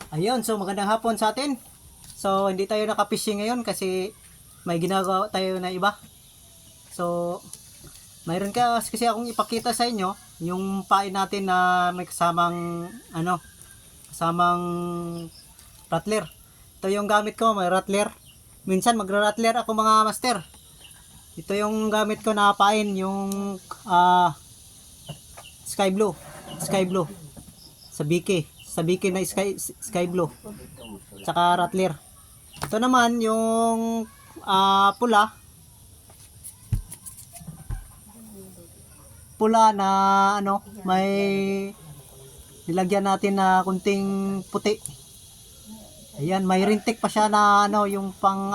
Ayun, so magandang hapon sa atin. So hindi tayo naka-fishing ngayon kasi may ginagawa tayo na iba. So mayroon kasi akong ipakita sa inyo yung pain natin na may kasamang kasamang rattler. Ito yung gamit ko, may rattler. Minsan magra-rattler ako mga master. Ito yung gamit ko na pain, yung sky blue. Sky blue. Sa biki na sky blue. Tsaka rattler. Ito naman yung pula. Pula na may nilagyan natin na kunting puti. Ayan, may rintik pa siya na yung pang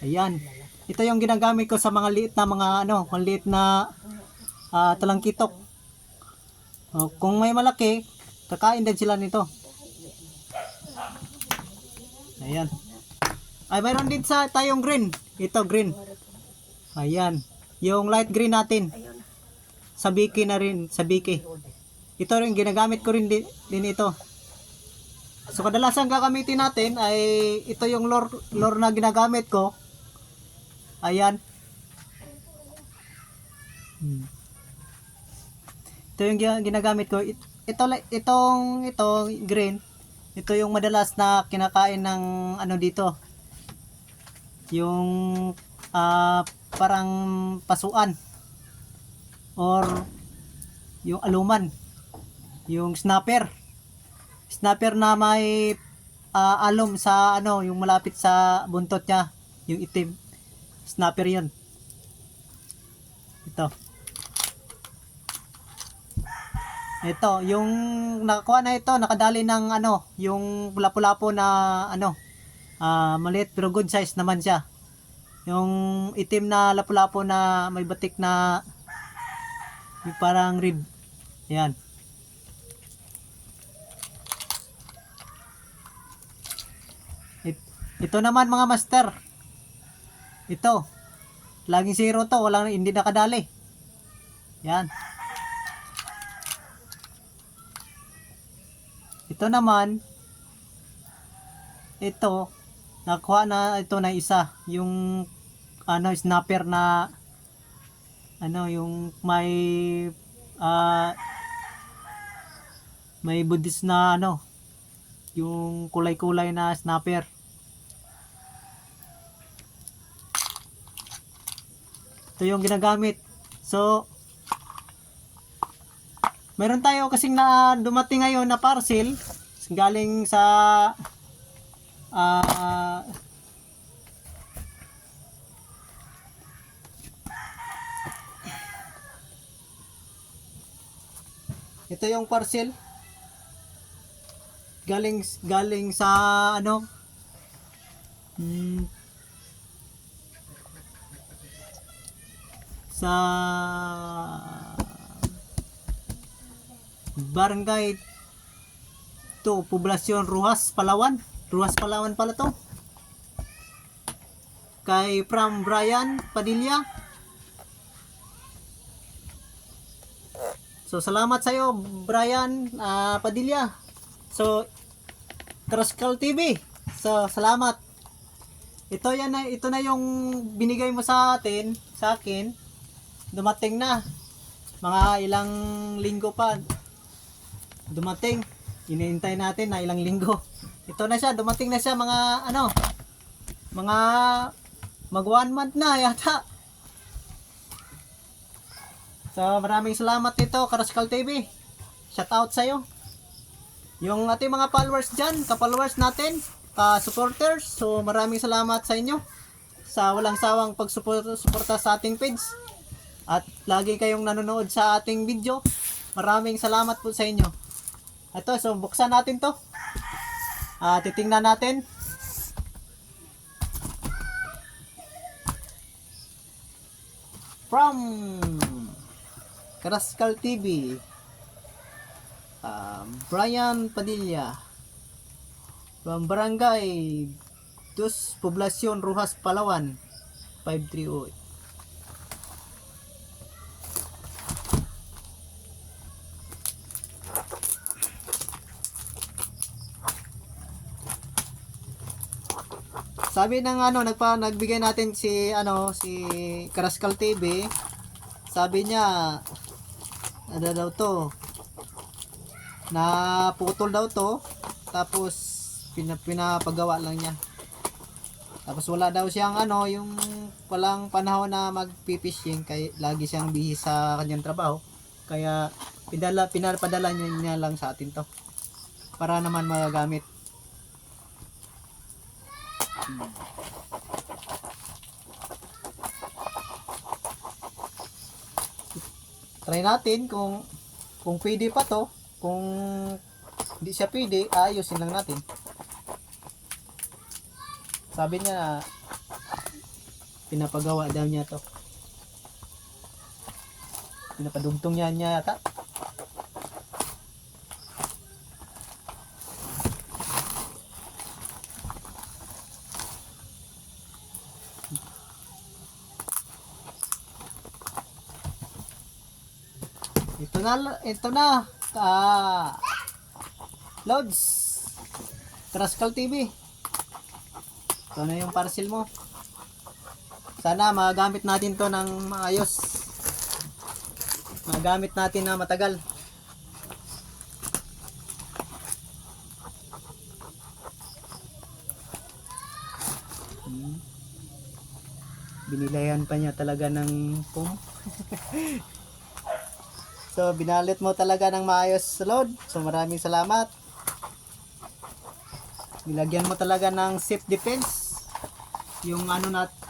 Ayan. Ito yung ginagamit ko sa mga liit na maliit na talangkitok. Kung may malaki, kakain din sila nito. Ayan. Ay, mayroon din tayong green. Ito, green. Ayan. Yung light green natin. Sabiki na rin. Sabiki. Ito rin, ginagamit ko rin din ito. So, kadalasan gagamitin natin ay ito yung lure na ginagamit ko. Ayan. Ito yung ginagamit ko. Itong green. Ito yung madalas na kinakain ng dito. Yung parang pasuan or yung aluman, yung snapper na may alum sa yung malapit sa buntot niya, yung itim, snapper yun. Ito yung nakakuha na ito, nakadali ng yung lapu-lapo na maliit pero good size naman siya. Yung itim na lapu-lapo na may batik na yung parang rib. Yan. Ito naman mga master. Ito. Laging zero to, hindi nakadali. Yan. Ito naman, nakuha na ito na isa, yung snapper na yung may budis na yung kulay-kulay na snapper. Ito yung ginagamit. So meron tayo kasing na dumating ngayon na parcel galing sa ito yung parcel galing sa sa Barangay Poblasyon Ruhas, Palawan. Ruhas, Palawan pala to. Kay from Brian Padilla. So salamat sa iyo Brian Padilla. So Kraskal TV. So salamat. Ito na yung binigay mo sa akin. Dumating na. Mga ilang linggo pa. Dumating. Hinihintay natin na ilang linggo. Ito na siya, dumating na siya mga mga mag 1 month na yata. So maraming salamat dito Karaskal TV. Shout out sa iyo. Yung ating mga followers diyan, ka-followers natin, ka-supporters. So maraming salamat sa inyo sa walang sawang pagsuporta sa ating page. At lagi kayong nanonood sa ating video. Maraming salamat po sa inyo. Ito, so buksan natin to. Titingnan natin. From Karaskal TV, Brian Padilla, from Barangay Poblasyon Ruhas, Palawan, 538. Sabi ng nagbigay natin si Karaskal TV. Sabi niya ano daw to, naputol daw to, tapos pinapagawa lang niya. Tapos wala daw siyang yung walang panahon na magpipishing, kaya lagi siyang bihis sa kanyang trabaho. Kaya pinapadala niya lang sa atin to para naman magagamit. Try natin kung pwede pa to. Kung hindi siya pwede, ayusin lang natin. Sabi niya pinapagawa daw niya to. Pinapadugtong niya yata. Ito na. Lods. Karaskal TV. Ito na yung parcel mo. Sana magamit natin to ng maayos. Magamit natin na matagal. Binilayan pa niya talaga ng foam. So, binalit mo talaga ng maayos sa load. So, maraming salamat. Nilagyan mo talaga ng safe defense. Yung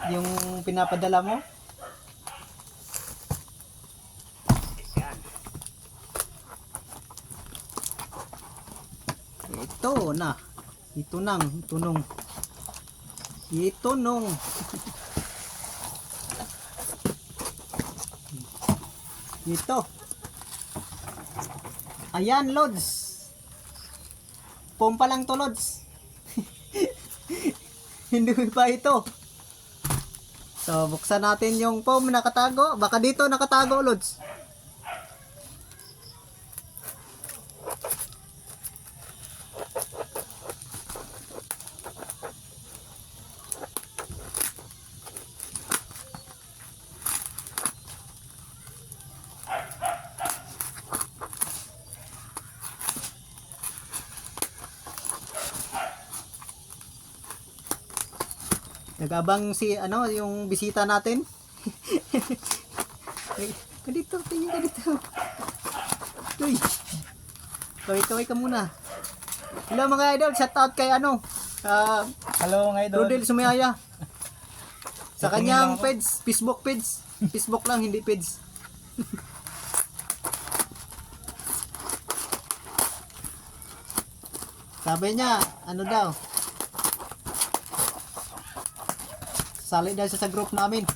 yung pinapadala mo. Ito na. Ito nung. Ito. Ayan, lods. Pompa lang to, lods. Hindi pa ito. So, buksan natin yung foam nakatago. Baka dito nakatago, lods. Nagabang yung bisita natin. Dito, tingin ka dito. Uy. Kaway ka muna. Hello mga idol, shout out kay Hello mga idol. Rodel Sumayaya. Sa kanyang page, Facebook page. Facebook lang, hindi page. Sabi niya, daw? Sali daw siya sa group namin.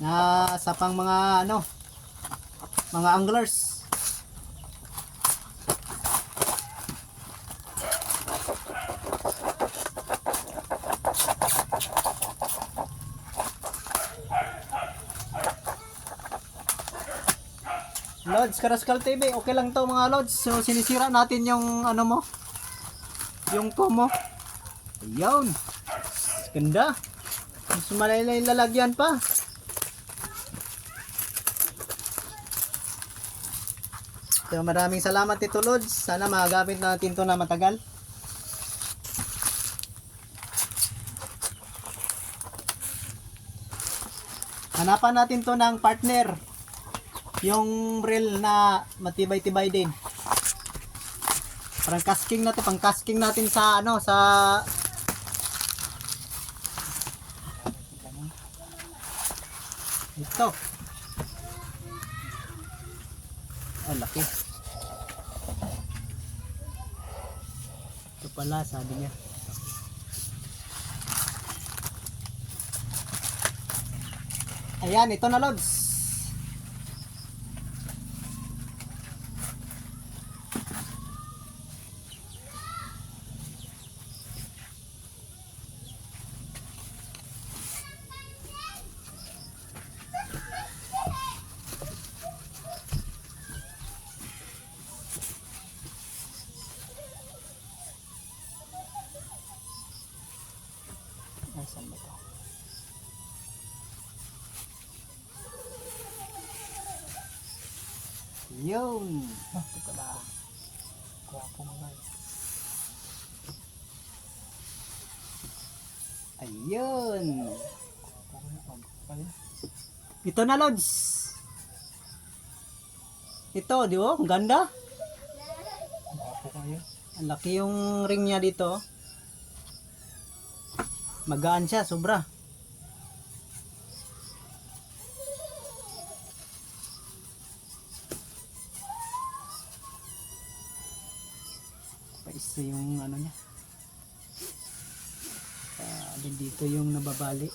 Na sa pang mga mga anglers. Lods, Karaskal TV, okay lang to mga lods. So sinisira natin yung mo, yung foam mo. Ayun. Ganda. Mas malaylay lalagyan pa. So maraming salamat ito, lods. Sana magagamit natin to na matagal. Hanapan natin to ng partner. Yung reel na matibay-tibay din. Parang casking na to, pang casking natin sa sa ito. Laki. Ito pala, sabi niya. Ayan, ito na, lods. Saan ba to? Yun. Ito pala. Kuha po mga. Ayun. Kuha po mga. Ito na, Lods. Ito, di ba? Ang ganda. Kuha po kayo. Ang laki yung ring niya dito. Magaan siya, sobra. Pa isa yung ano niya. Din dito yung nababali.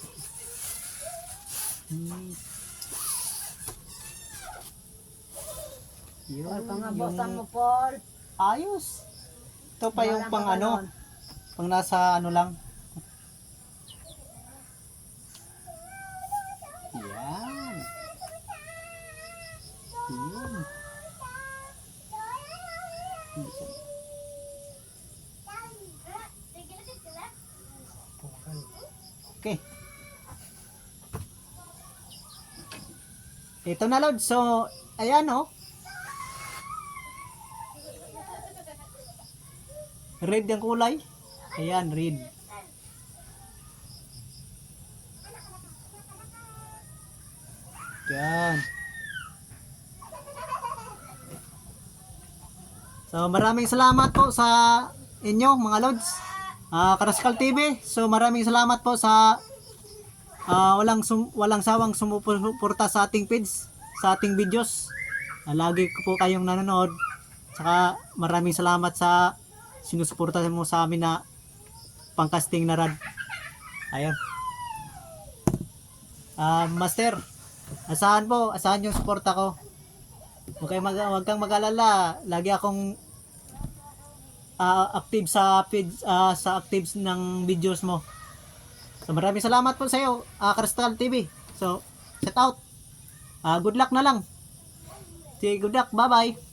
Yun, Paul, pangabutan yung mo, Paul. ayos. Ito pa yung Wala pang pa ano, ganon. pang nasa ano lang. Yan. Yun. Okay. Ito na, Lord. So, ayan, oh. Red yung kulay. Ayan, red. Yan. So, maraming salamat po sa inyo, mga Lods. Karaskal TV. So, maraming salamat po sa walang sawang sumuporta sa ating feeds, sa ating videos. Lagi ko po kayong nanonood. Saka maraming salamat sa sinusuporta mo sa amin na pangkasting na rad. Ayun. Master, asahan yung suporta ko. Huwag kang mag-alala. Lagi akong active sa feeds, sa actives ng videos mo. So maraming salamat po sa iyo, Crystal TV. So, shout out. Good luck na lang. Sige, good luck. Bye-bye.